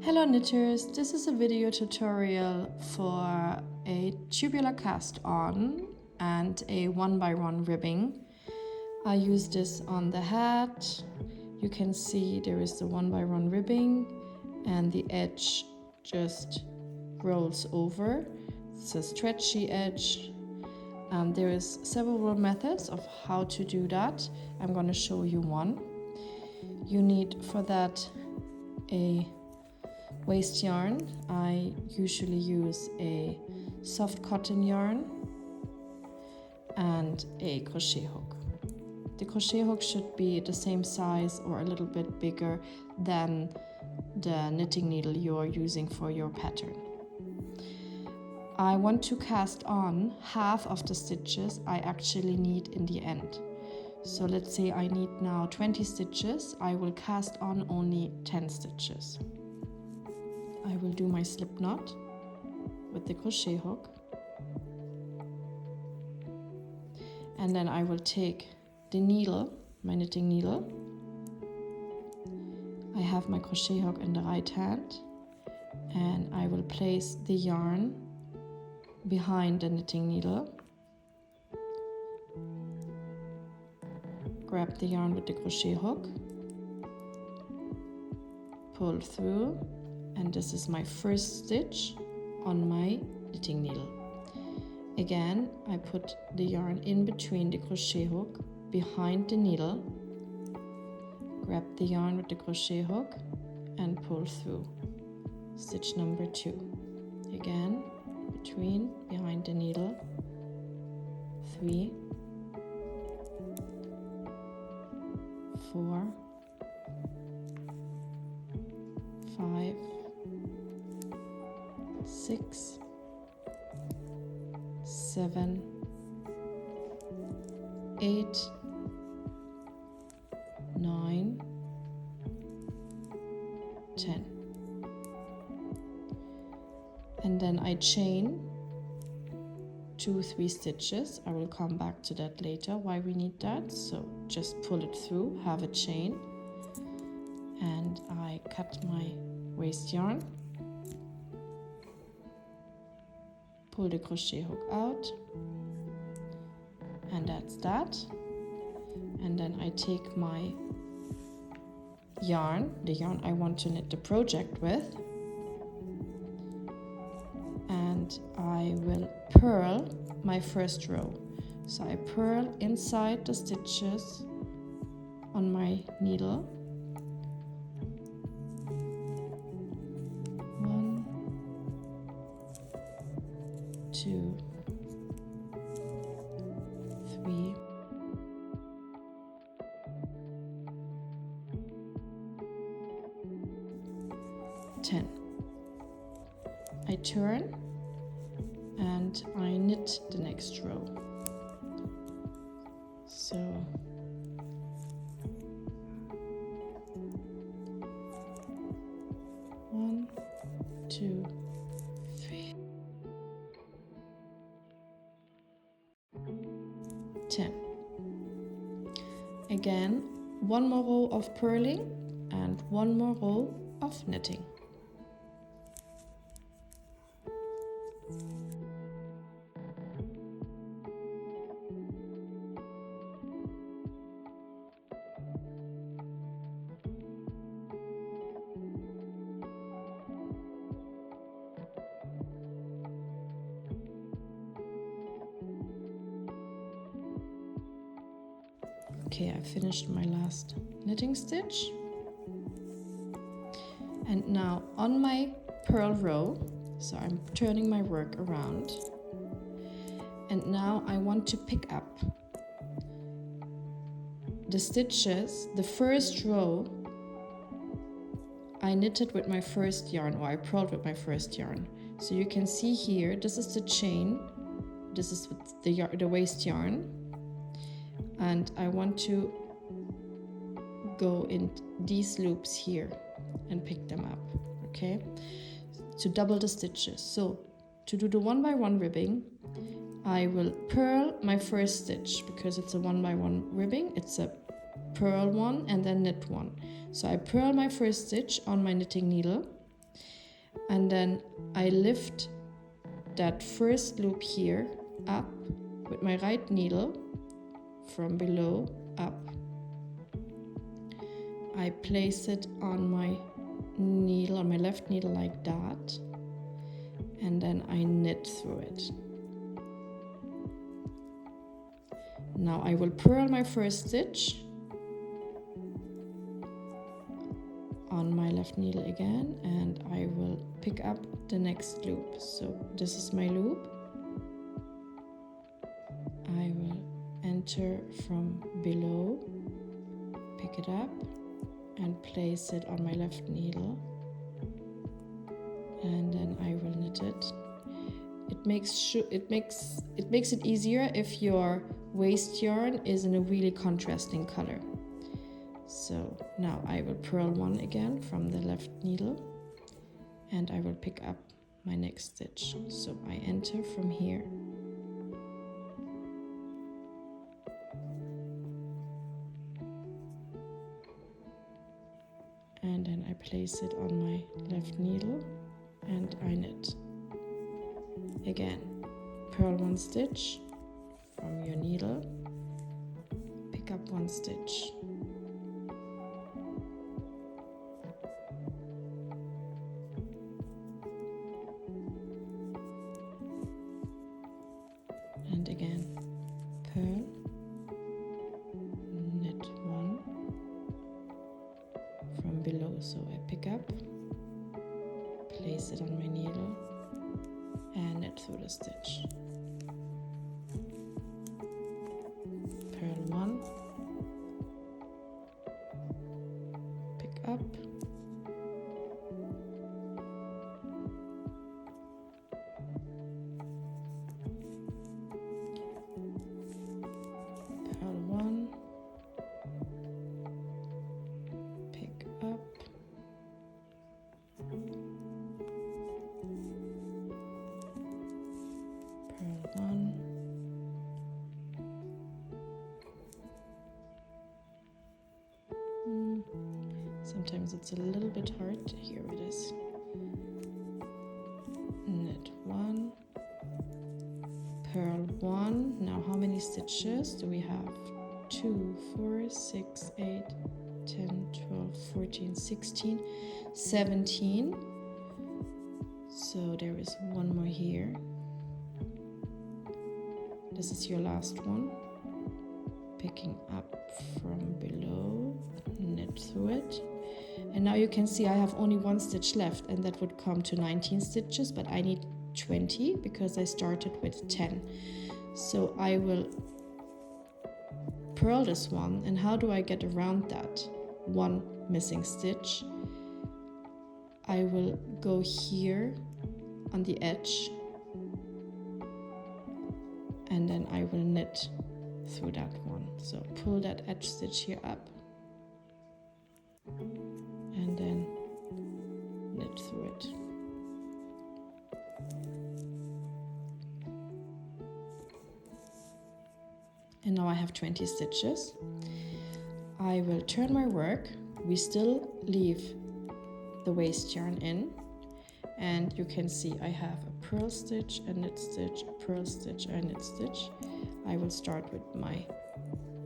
Hello knitters, this is a video tutorial for a tubular cast on and a 1x1 ribbing. I use this on the hat. You can see there is the 1x1 ribbing and the edge just rolls over. It's a stretchy edge. There is several methods of how to do that. I'm going to show you one. You need for that a waste yarn. I usually use a soft cotton yarn and a crochet hook. The crochet hook should be the same size or a little bit bigger than the knitting needle you are using for your pattern. I want to cast on half of the stitches I actually need in the end. So let's say I need now 20 stitches, I will cast on only 10 stitches. I will do my slip knot with the crochet hook, and then I will take the needle, my knitting needle. I have my crochet hook in the right hand, and I will place the yarn behind the knitting needle, grab the yarn with the crochet hook, pull through, and this is my first stitch on my knitting needle. Again, I put the yarn in between the crochet hook behind the needle, grab the yarn with the crochet hook and pull through. Stitch number 2. Again, between, behind the needle, 3, 4, 5, 6, 7, 8, 9, 10. And then I chain 2-3 stitches. I will come back to that later, why we need that. So just pull it through, have a chain, and I cut my waste yarn, pull the crochet hook out, and that's that. And then I take my yarn, the yarn I want to knit the project with, and I will purl my first row. So I purl inside the stitches on my needle. 1, 2, 3, 10. I turn and I knit the next row. So 1, 2, 3, 10. Again, one more row of purling and one more row of knitting. Okay, I finished my last knitting stitch. And now on my purl row, so I'm turning my work around. And now I want to pick up the stitches. The first row I knitted with my first yarn, or I purled with my first yarn. So you can see here, this is the chain, this is the waste yarn. And I want to go in these loops here and pick them up, okay? To double the stitches. So to do the 1x1 ribbing, I will purl my first stitch because it's a 1x1 ribbing. It's a purl one and then knit one. So I purl my first stitch on my knitting needle, and then I lift that first loop here up with my right needle from below up. I place it on my needle, on my left needle like that, and then I knit through it. Now I will purl my first stitch on my left needle again, and I will pick up the next loop. So this is my loop. I will enter from below, pick it up and place it on my left needle, and then I will knit it. It makes it easier if your waste yarn is in a really contrasting color. So now I will purl one again from the left needle, and I will pick up my next stitch. So I enter from here, and then I place it on my left needle and I knit. Again, purl one stitch from your needle, pick up one stitch, and again purl, knit one from below. So I pick up, place it on my needle and knit through the stitch. Purl one, pick up, purl one, pick up, purl one, sometimes it's a little bit hard. Here it is. Knit one, purl one. Now how many stitches do we have? 2, 4, 6, 8, 10, 12, 14, 16, 17. So there is one more here. This is your last one. Picking up from below, knit through it. And now you can see I have only one stitch left, and that would come to 19 stitches, but I need 20 because I started with 10. So I will purl this one, and how do I get around that one missing stitch? I will go here on the edge, and then I will knit through that one. So pull that edge stitch here up and then knit through it. And now I have 20 stitches. I will turn my work. We still leave the waste yarn in, and you can see I have a purl stitch, a knit stitch, a purl stitch, a knit stitch. I will start with my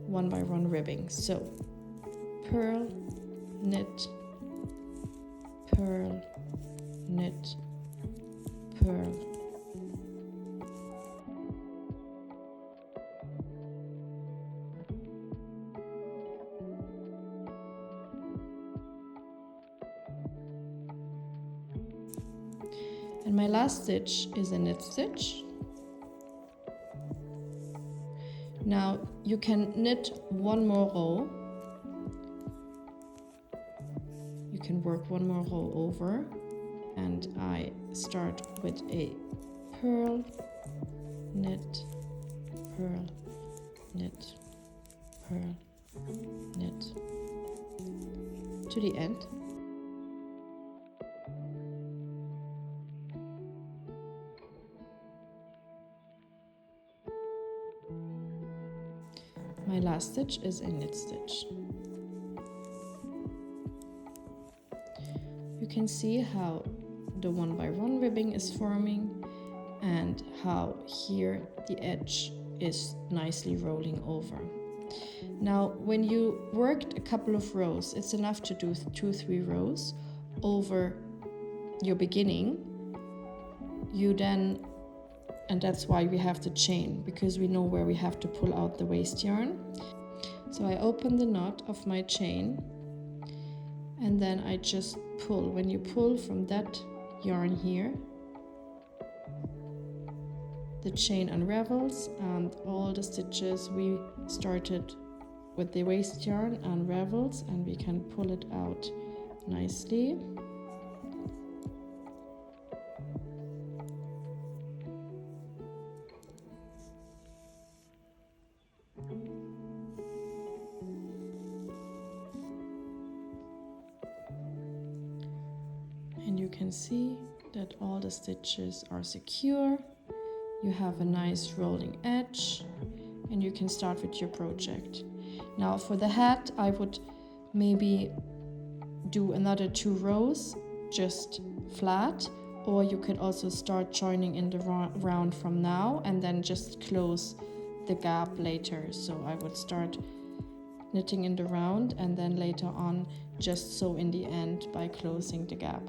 1x1 ribbing. So purl, knit, purl, knit, purl. And my last stitch is a knit stitch. Now you can knit one more row. You can work one more row over, and I start with a purl, knit, purl, knit, purl, knit to the end. My last stitch is a knit stitch. You can see how the 1x1 ribbing is forming and how here the edge is nicely rolling over. Now, when you worked a couple of rows, it's enough to do 2-3 rows over your beginning. You then, and that's why we have the chain, because we know where we have to pull out the waste yarn. So I open the knot of my chain and then I just pull. When you pull from that yarn here, the chain unravels and all the stitches we started with the waste yarn unravels, and we can pull it out nicely. And you can see that all the stitches are secure. You have a nice rolling edge and you can start with your project. Now for the hat, I would maybe do another 2 rows just flat, or you could also start joining in the round from now and then just close the gap later. So I would start knitting in the round and then later on just sew in the end by closing the gap.